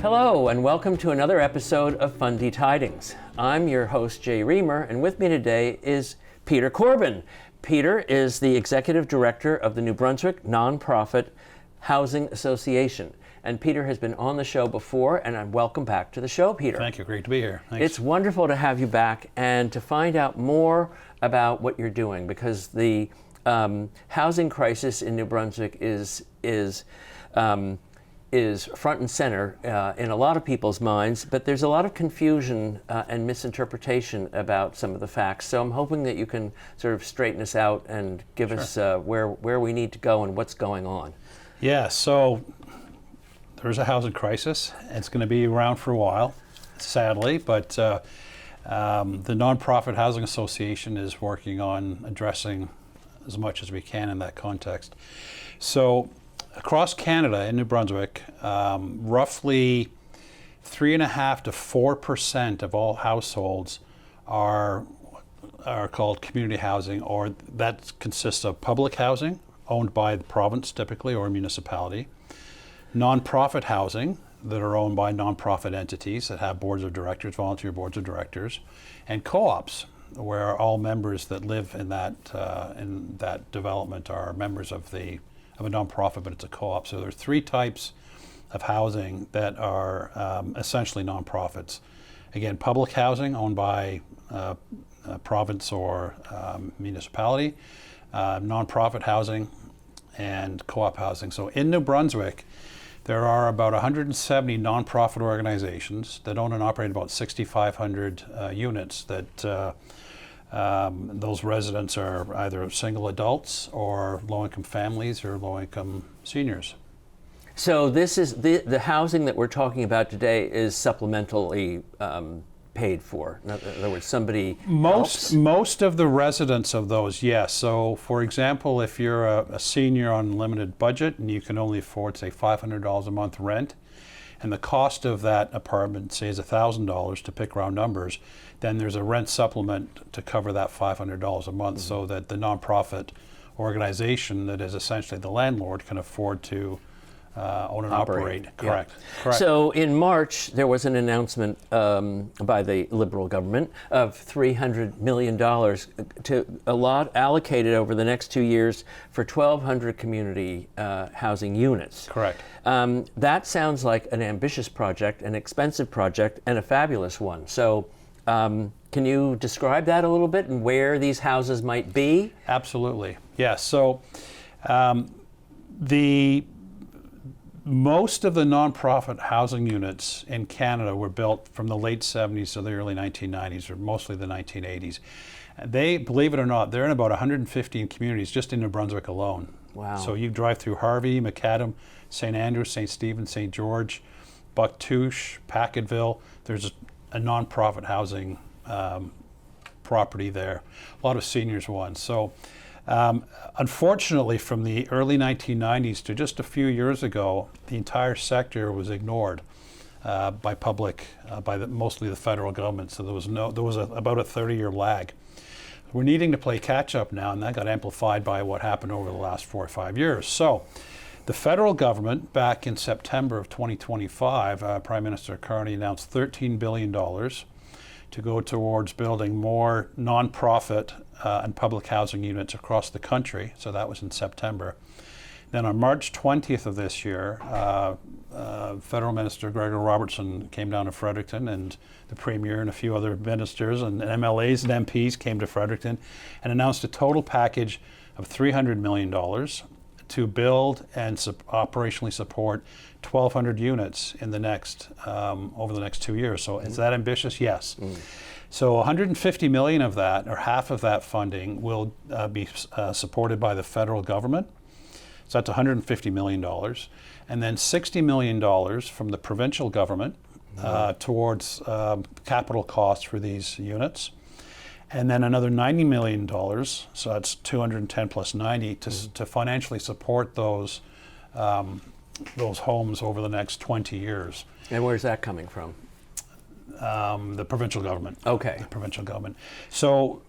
Hello, and welcome to another episode of Fundy Tidings. I'm your host, Jay Remer, and with me today is Peter Corbyn. Peter is the Executive Director of the New Brunswick Non-Profit Housing Association. And Peter has been on the show before, and welcome back to the show, Peter. Thank you. Great to be here. Thanks. It's wonderful to have you back and to find out more about what you're doing, because the housing crisis in New Brunswick is front and center in a lot of people's minds, but there's a lot of confusion and misinterpretation about some of the facts. So I'm hoping that you can sort of straighten us out and give us where we need to go and what's going on. Yeah, so there's a housing crisis. It's going to be around for a while, sadly, but the Non-Profit Housing Association is working on addressing as much as we can in that context. So across Canada, in New Brunswick, roughly 3.5% to 4% of all households are called community housing, or that consists of public housing owned by the province typically or a municipality, non-profit housing that are owned by non-profit entities that have boards of directors, volunteer boards of directors, and co-ops, where all members that live in that development are members of a non-profit, but it's a co-op. So there are three types of housing that are essentially non-profits. Again, public housing owned by province or municipality, non-profit housing, and co-op housing. So in New Brunswick, there are about 170 non-profit organizations that own and operate about 6,500 units that those residents are either single adults or low-income families or low-income seniors. So this is the housing that we're talking about today is supplementally paid for. In other words, somebody helps? Most of the residents of those, yes. So for example, if you're a senior on a limited budget and you can only afford, say, $500 a month rent, and the cost of that apartment, say, is $1,000 to pick round numbers, then there's a rent supplement to cover that $500 a month, so that the nonprofit organization that is essentially the landlord can afford to own and operate. Correct. Yeah. Correct. So in March, there was an announcement by the Liberal government of $300 million allocated over the next 2 years for 1,200 community housing units. Correct. That sounds like an ambitious project, an expensive project, and a fabulous one. So can you describe that a little bit and where these houses might be? Absolutely. Yes. So most of the nonprofit housing units in Canada were built from the late 70s to the early 1990s, or mostly the 1980s. They, believe it or not, they're in about 115 communities just in New Brunswick alone. Wow. So you drive through Harvey, McAdam, St. Andrews, St. Stephen, St. George, Bucktouche, Packetville. There's a nonprofit housing property there. A lot of seniors ones. So unfortunately, from the early 1990s to just a few years ago, the entire sector was ignored by mostly the federal government. So there was about a 30-year lag. We're needing to play catch up now, and that got amplified by what happened over the last 4 or 5 years. So the federal government, back in September of 2025, Prime Minister Carney announced $13 billion to go towards building more nonprofit and public housing units across the country. So that was in September. Then on March 20th of this year, Federal Minister Gregor Robertson came down to Fredericton, and the Premier and a few other ministers and MLAs and MPs came to Fredericton and announced a total package of $300 million to build and operationally support 1,200 units in the next over the next 2 years. So is that ambitious? Yes. So 150 million of that, or half of that funding, will be supported by the federal government. So that's $150 million. And then $60 million from the provincial government towards capital costs for these units. And then another $90 million, so that's 210 plus 90, to financially support those homes over the next 20 years. And where's that coming from? The provincial government. Okay. The provincial government. So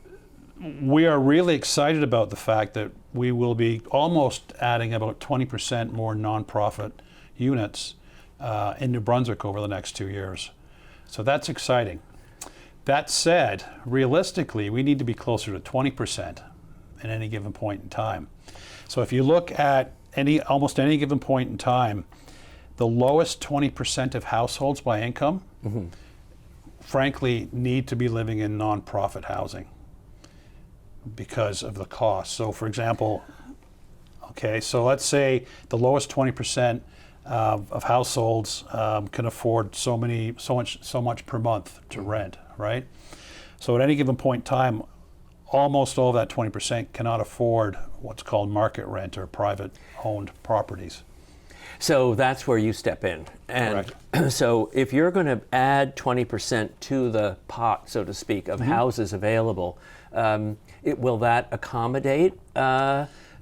we are really excited about the fact that we will be almost adding about 20% more nonprofit units in New Brunswick over the next 2 years. So that's exciting. That said, realistically, we need to be closer to 20% at any given point in time. So if you look at almost any given point in time, the lowest 20% of households by income, frankly, need to be living in nonprofit housing because of the cost. So for example, so let's say the lowest 20% of households can afford so much per month to rent, right? So at any given point in time, almost all of that 20% cannot afford what's called market rent or private owned properties. So that's where you step in. And so if you're going to add 20% to the pot, so to speak, of houses available, will that accommodate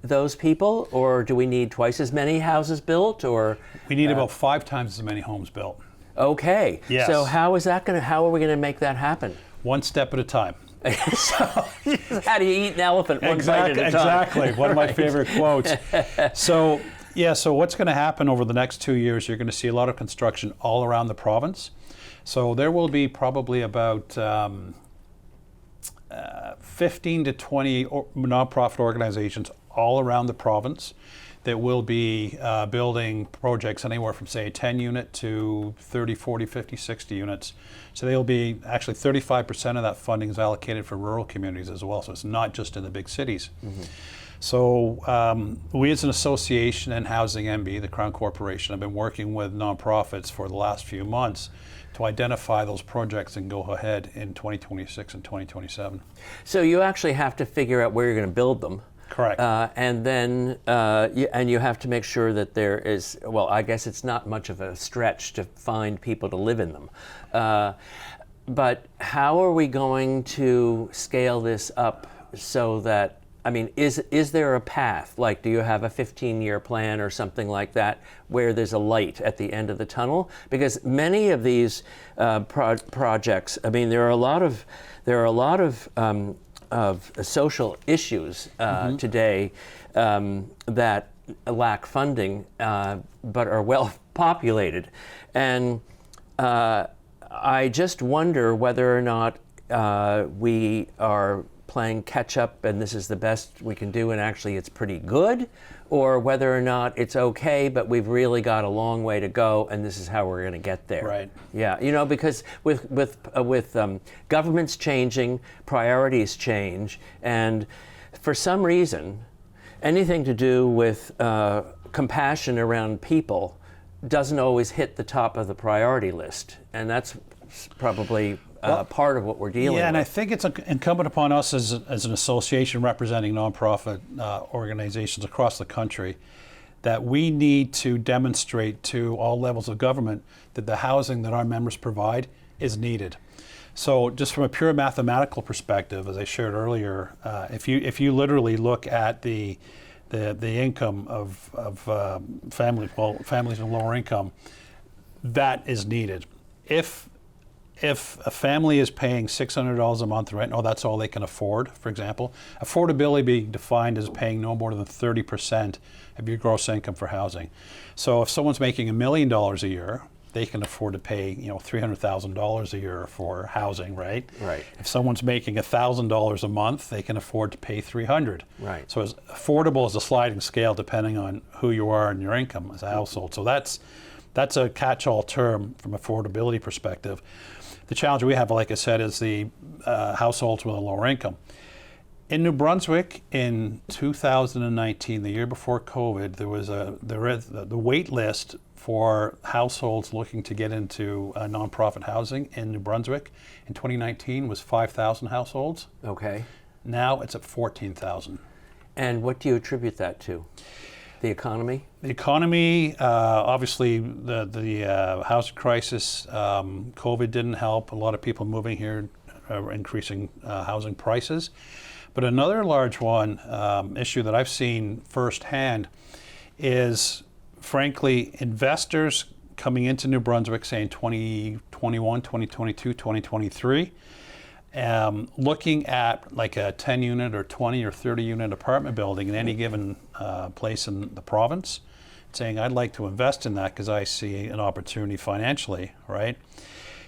those people, or do we need twice as many houses built, or? We need about 5 times as many homes built. Okay. Yes. So how are we going to make that happen? One step at a time. So how do you eat an elephant one bite at a time? Exactly. One of my favorite quotes. So what's going to happen over the next 2 years, you're going to see a lot of construction all around the province. So there will be probably about 15 to 20 nonprofit organizations all around the province that will be building projects anywhere from, say, a 10 unit to 30, 40, 50, 60 units. So they'll be, actually 35% of that funding is allocated for rural communities as well. So it's not just in the big cities. So we as an association and Housing NB, the Crown Corporation, have been working with nonprofits for the last few months to identify those projects and go ahead in 2026 and 2027. So you actually have to figure out where you're going to build them. Correct. And then you have to make sure that there is, well, I guess it's not much of a stretch to find people to live in them. But how are we going to scale this up so that, I mean, is there a path? Like, do you have a 15-year plan or something like that where there's a light at the end of the tunnel? Because many of these projects, I mean, there are a lot of social issues today that lack funding but are well populated. And I just wonder whether or not we are playing catch up and this is the best we can do and actually it's pretty good, or whether or not it's okay but we've really got a long way to go and this is how we're going to get there. Right. Yeah, you know, because with governments changing, priorities change, and for some reason anything to do with compassion around people doesn't always hit the top of the priority list, and that's probably part of what we're dealing with. Yeah, and I think it's incumbent upon us as an association representing nonprofit organizations across the country that we need to demonstrate to all levels of government that the housing that our members provide is needed. So just from a pure mathematical perspective, as I shared earlier, if you literally look at the income of families in lower income, that is needed. If a family is paying $600 a month rent, that's all they can afford, for example, affordability being defined as paying no more than 30% of your gross income for housing. So if someone's making $1 million a year, they can afford to pay $300,000 a year for housing, right? Right. If someone's making $1,000 a month, they can afford to pay $300. Right. So as affordable as a sliding scale depending on who you are and your income as a household. So that's a catch-all term from affordability perspective. The challenge we have, like I said, is the households with a lower income. In New Brunswick, in 2019, the year before COVID, there was the wait list for households looking to get into nonprofit housing in New Brunswick in 2019 was 5,000 households. Okay. Now it's at 14,000. And what do you attribute that to? The economy? The economy, obviously the housing crisis, COVID didn't help. A lot of people moving here, increasing housing prices. But another large one, issue that I've seen firsthand is, frankly, investors coming into New Brunswick, say in 2021, 2022, 2023, looking at like a 10 unit or 20 or 30 unit apartment building in any given place in the province, saying, I'd like to invest in that because I see an opportunity financially, right?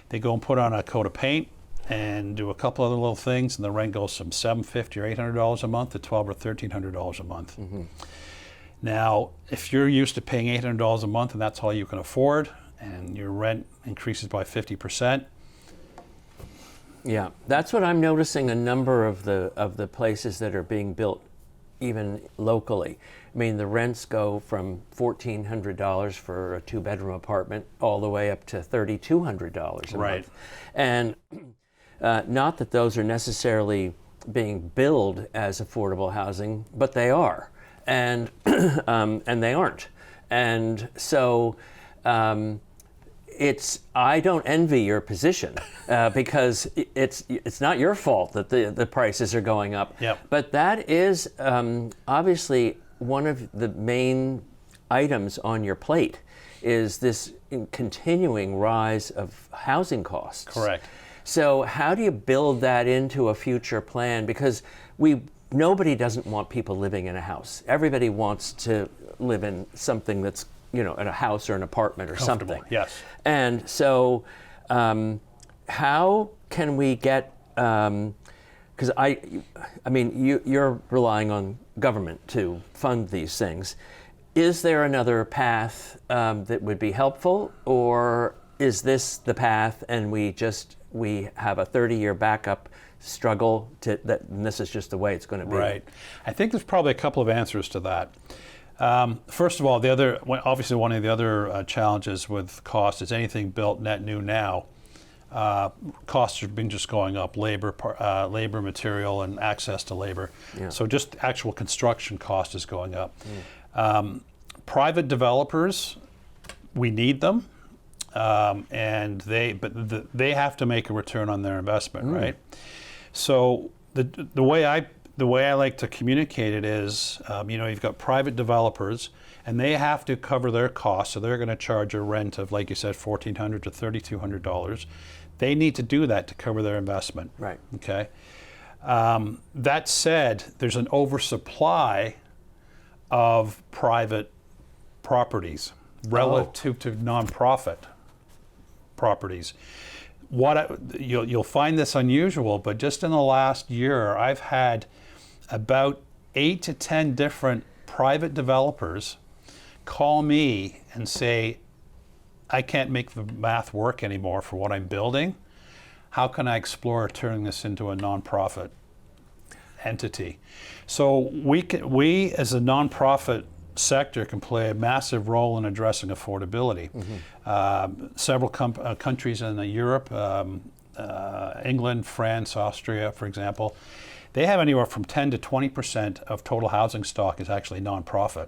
They go and put on a coat of paint and do a couple other little things, and the rent goes from $750 or $800 a month to $1,200 or $1,300 a month. Mm-hmm. Now, if you're used to paying $800 a month and that's all you can afford, and your rent increases by 50%. Yeah, that's what I'm noticing. A number of the places that are being built, even locally. I mean, the rents go from $1,400 for a 2-bedroom apartment all the way up to $3,200 a month. And not that those are necessarily being billed as affordable housing, but they are, and they aren't. And so I don't envy your position because it's not your fault that the prices are going up. Yep. But that is obviously one of the main items on your plate is this continuing rise of housing costs. Correct. So how do you build that into a future plan? Because nobody doesn't want people living in a house. Everybody wants to live in something that's, in a house or an apartment or something. Yes. And so how can we get, because you're relying on government to fund these things. Is there another path that would be helpful, or is this the path and we have a 30-year backup struggle and this is just the way it's going to be? Right. I think there's probably a couple of answers to that. First of all, obviously one of the other challenges with cost is anything built net new now, costs have been just going up, labor, material, and access to labor. Yeah. So just actual construction cost is going up. Private developers, we need them, and they have to make a return on their investment, right? So the way I like to communicate it is, you've got private developers, and they have to cover their costs, so they're going to charge a rent of, like you said, $1,400 to $3,200. They need to do that to cover their investment. Right. Okay. That said, there's an oversupply of private properties relative to nonprofit properties. You'll find this unusual, but just in the last year, I've had about 8 to 10 different private developers call me and say, I can't make the math work anymore for what I'm building. How can I explore turning this into a nonprofit entity? So we as a nonprofit sector can play a massive role in addressing affordability. Several countries in Europe, England, France, Austria, for example, they have anywhere from 10 to 20% of total housing stock is actually nonprofit.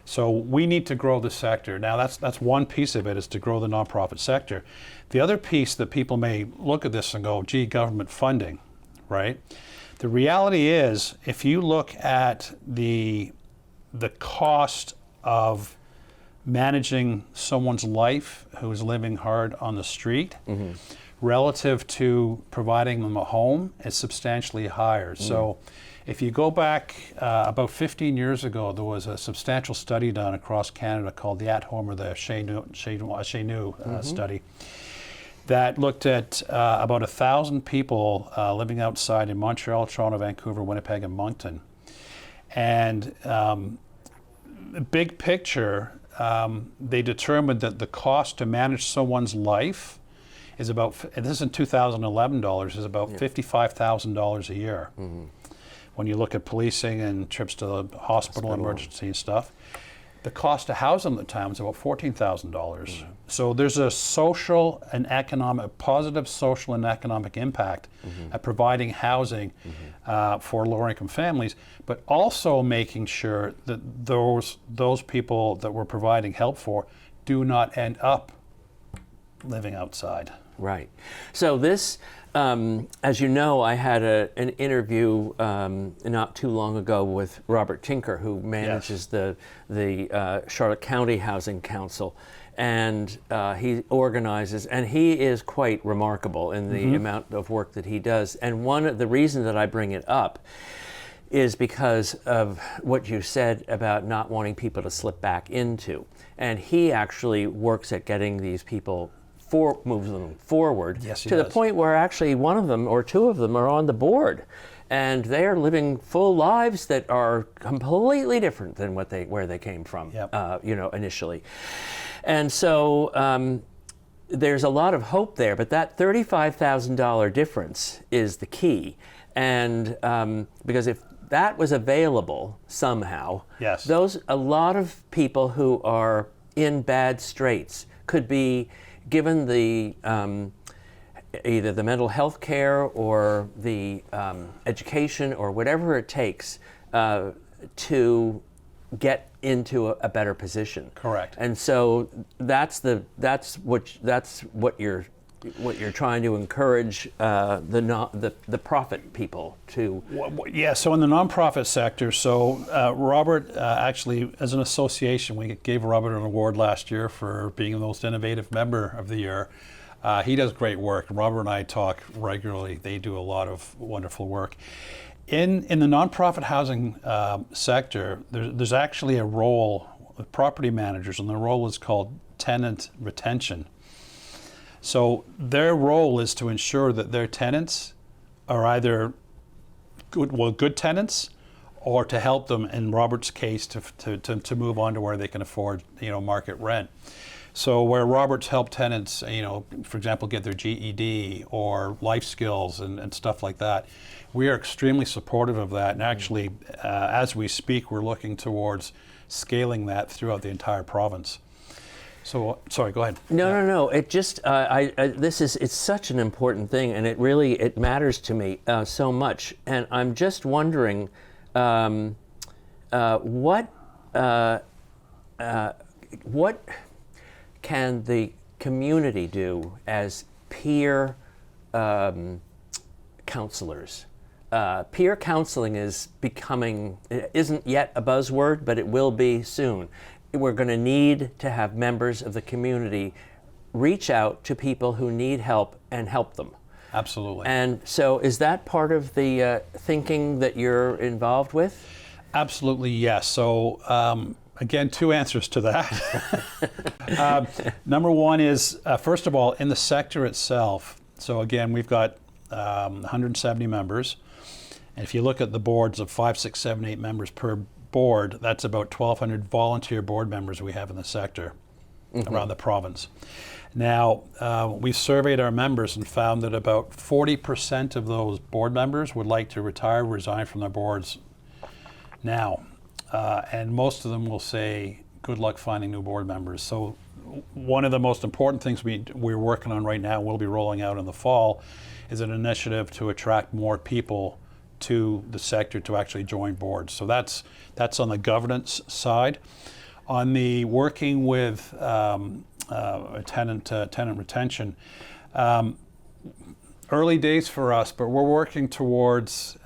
So we need to grow the sector. Now that's one piece of it, is to grow the nonprofit sector. The other piece that people may look at this and go, gee, government funding, right? The reality is, if you look at the cost of managing someone's life who is living hard on the street relative to providing them a home is substantially higher. So if you go back about 15 years ago, there was a substantial study done across Canada called the At-Home or the Chez Nous study that looked at about 1,000 people living outside in Montreal, Toronto, Vancouver, Winnipeg, and Moncton. And big picture, they determined that the cost to manage someone's life is about, and this is in 2011 dollars, is about $55,000 a year. When you look at policing and trips to the hospital, emergency and stuff, the cost to house them at the time was about $14,000. So there's a social and economic, positive social and economic impact at providing housing for lower income families, but also making sure that those people that we're providing help for do not end up living outside. Right. So this, as you know, I had an interview not too long ago with Robert Tinker, who manages the Charlotte County Housing Council, and he organizes, and he is quite remarkable in the amount of work that he does. And the reason that I bring it up is because of what you said about not wanting people to slip back into. And he actually works at getting these people moves them forward to the point where actually one of them or two of them are on the board. And they are living full lives that are completely different than where they came from, initially. And so there's a lot of hope there, but that $35,000 difference is the key. And because if that was available somehow, a lot of people who are in bad straits could be given the either the mental health care or the education or whatever it takes to get into a better position. Correct. And so that's what you're trying to encourage the profit people to. Yeah. So in the nonprofit sector, Robert actually, as an association, we gave Robert an award last year for being the most innovative member of the year. He does great work. Robert and I talk regularly. They do a lot of wonderful work. In the nonprofit housing sector, there's actually a role of property managers, and the role is called tenant retention. So their role is to ensure that their tenants are either good tenants, or to help them, in Robert's case, to move on to where they can afford market rent. So where Robert's helped tenants, for example, get their GED or life skills and stuff like that, we are extremely supportive of that. And actually, as we speak, we're looking towards scaling that throughout the entire province. So, sorry, go ahead. No. It just, it's such an important thing, and it matters to me so much. And I'm just wondering, what can the community do as peer counselors? Peer counseling isn't yet a buzzword, but it will be soon. We're going to need to have members of the community reach out to people who need help and help them. Absolutely. And so is that part of the thinking that you're involved with? Absolutely, yes. So again, two answers to that. Number one is, first of all, in the sector itself, so again, we've got 170 members. And if you look at the boards of 5, 6, 7, 8 members per board, that's about 1,200 volunteer board members we have in the sector around the province. Now, we surveyed our members and found that about 40% of those board members would like to retire, resign from their boards now. And most of them will say, good luck finding new board members. So one of the most important things we're working on right now, we'll be rolling out in the fall, is an initiative to attract more people to the sector to actually join boards. So that's on the governance side. On the working with tenant retention, early days for us, but we're working towards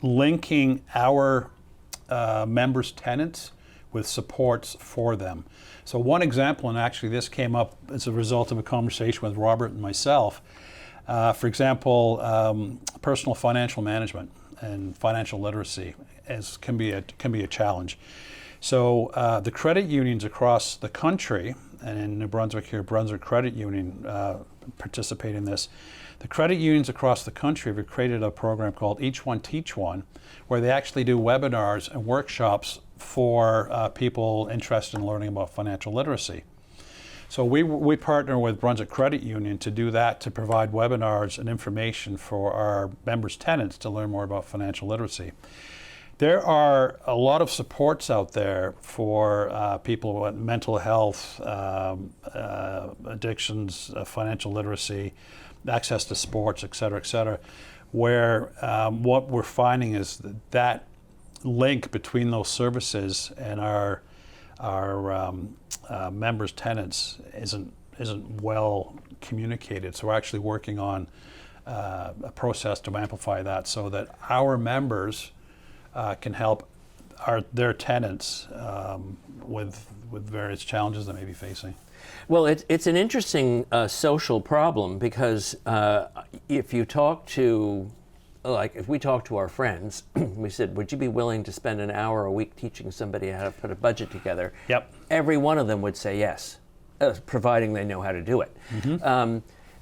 linking our members' tenants with supports for them. So one example, and actually this came up as a result of a conversation with Robert and myself, for example, personal financial management and financial literacy can be a challenge. So the credit unions across the country, and in New Brunswick here, Brunswick Credit Union participate in this. The credit unions across the country have created a program called Each One Teach One, where they actually do webinars and workshops for people interested in learning about financial literacy. So we partner with Brunswick Credit Union to do that, to provide webinars and information for our members' tenants to learn more about financial literacy. There are a lot of supports out there for people with mental health, addictions, financial literacy, access to sports, et cetera, where what we're finding is that link between those services and our members' tenants isn't well communicated. So we're actually working on a process to amplify that, so that our members can help their tenants with various challenges they may be facing. Well, it's an interesting social problem, because if you talk to like if we talk to our friends, we said, would you be willing to spend an hour a week teaching somebody how to put a budget together? Yep. Every one of them would say yes, providing they know how to do it.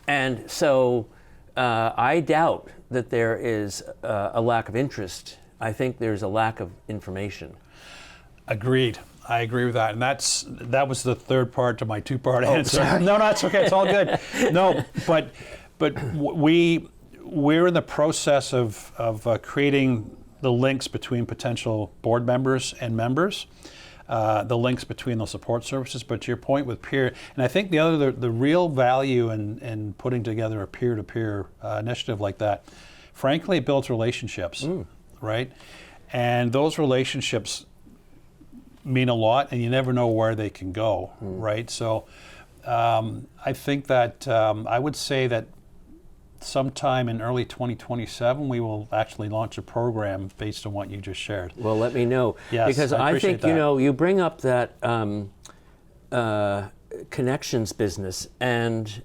And so I doubt that there is a lack of interest. I think there's a lack of information. Agreed. I agree with that, and that was the third part to my two-part answer. Sorry. No, it's okay. It's all good. No, but we're in the process of creating the links between potential board members and members, the links between those support services. But to your point with peer, and I think the real value in putting together a peer-to-peer initiative like that, frankly, it builds relationships, right? And those relationships mean a lot, and you never know where they can go, right? So I think that I would say that sometime in early 2027 we will actually launch a program based on what you just shared. Well, let me know. Yes, because I think, that. You bring up that connections business, and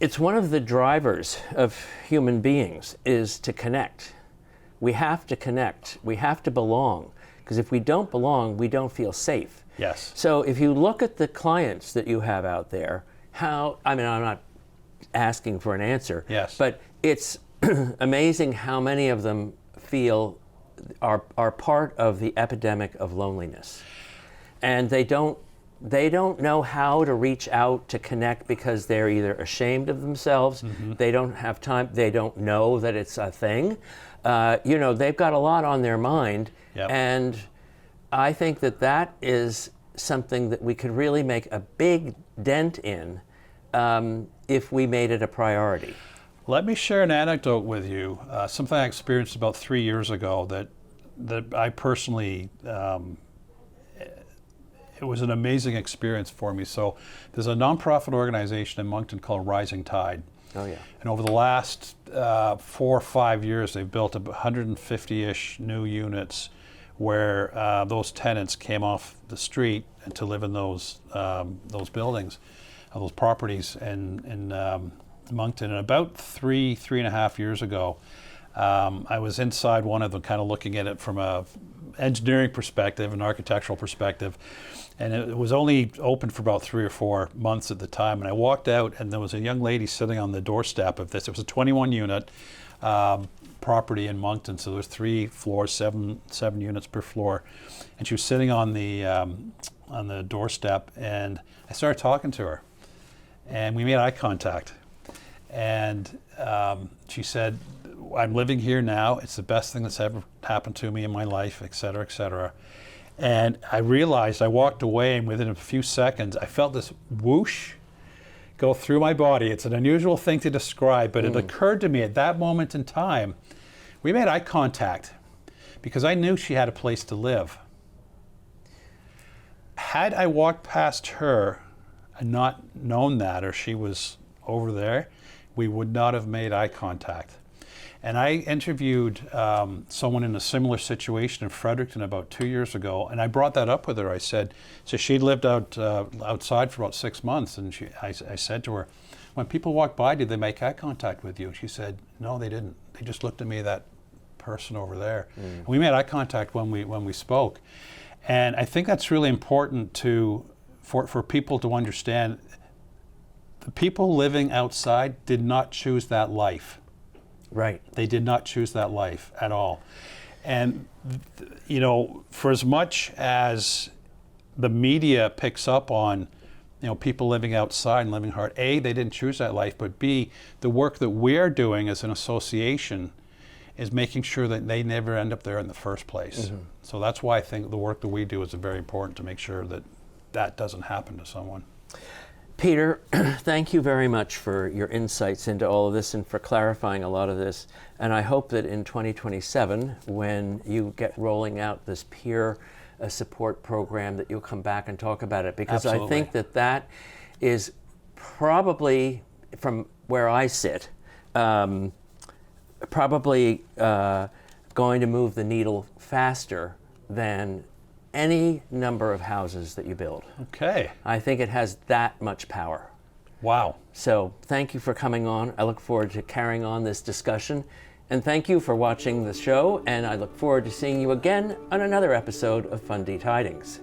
it's one of the drivers of human beings is to connect. We have to connect. We have to belong. Because if we don't belong, we don't feel safe. Yes. So if you look at the clients that you have out there, I'm not asking for an answer, yes, but it's amazing how many of them feel are part of the epidemic of loneliness. And they don't know how to reach out to connect because they're either ashamed of themselves, they don't have time, they don't know that it's a thing. They've got a lot on their mind. Yep. And I think that is something that we could really make a big dent in if we made it a priority. Let me share an anecdote with you, something I experienced about 3 years ago that I personally, it was an amazing experience for me. So there's a nonprofit organization in Moncton called Rising Tide. Oh, yeah. And over the last 4 or 5 years, they've built 150-ish new units where those tenants came off the street and to live in those buildings, those properties in Moncton. And about three and a half years ago, I was inside one of them, kind of looking at it from a engineering perspective, an architectural perspective, and it was only open for about 3 or 4 months at the time. And I walked out, and there was a young lady sitting on the doorstep of this. It was a 21-unit property in Moncton, so there's 3 floors, seven units per floor, and she was sitting on the doorstep, and I started talking to her, and we made eye contact, and she said, "I'm living here now. It's the best thing that's ever happened to me in my life, et cetera, et cetera." And I realized, I walked away, and within a few seconds, I felt this whoosh go through my body. It's an unusual thing to describe, but it occurred to me at that moment in time, we made eye contact because I knew she had a place to live. Had I walked past her and not known that, or she was over there, we would not have made eye contact. And I interviewed someone in a similar situation in Fredericton about 2 years ago, and I brought that up with her. I said, so she lived outside for about 6 months, and I said to her, when people walk by, did they make eye contact with you? She said, no, they didn't. They just looked at me, that person over there. We made eye contact when we spoke. And I think that's really important for people to understand. The people living outside did not choose that life. Right. They did not choose that life at all. And, for as much as the media picks up on, people living outside and living hard, A, they didn't choose that life, but B, the work that we're doing as an association is making sure that they never end up there in the first place. So that's why I think the work that we do is very important to make sure that that doesn't happen to someone. Peter, thank you very much for your insights into all of this and for clarifying a lot of this. And I hope that in 2027, when you get rolling out this peer support program, that you'll come back and talk about it. Because Absolutely. I think that is probably, from where I sit, probably going to move the needle faster than any number of houses that you build. Okay. I think it has that much power. Wow. So thank you for coming on. I look forward to carrying on this discussion And thank you for watching the show, and I look forward to seeing you again on another episode of Fundy Tidings.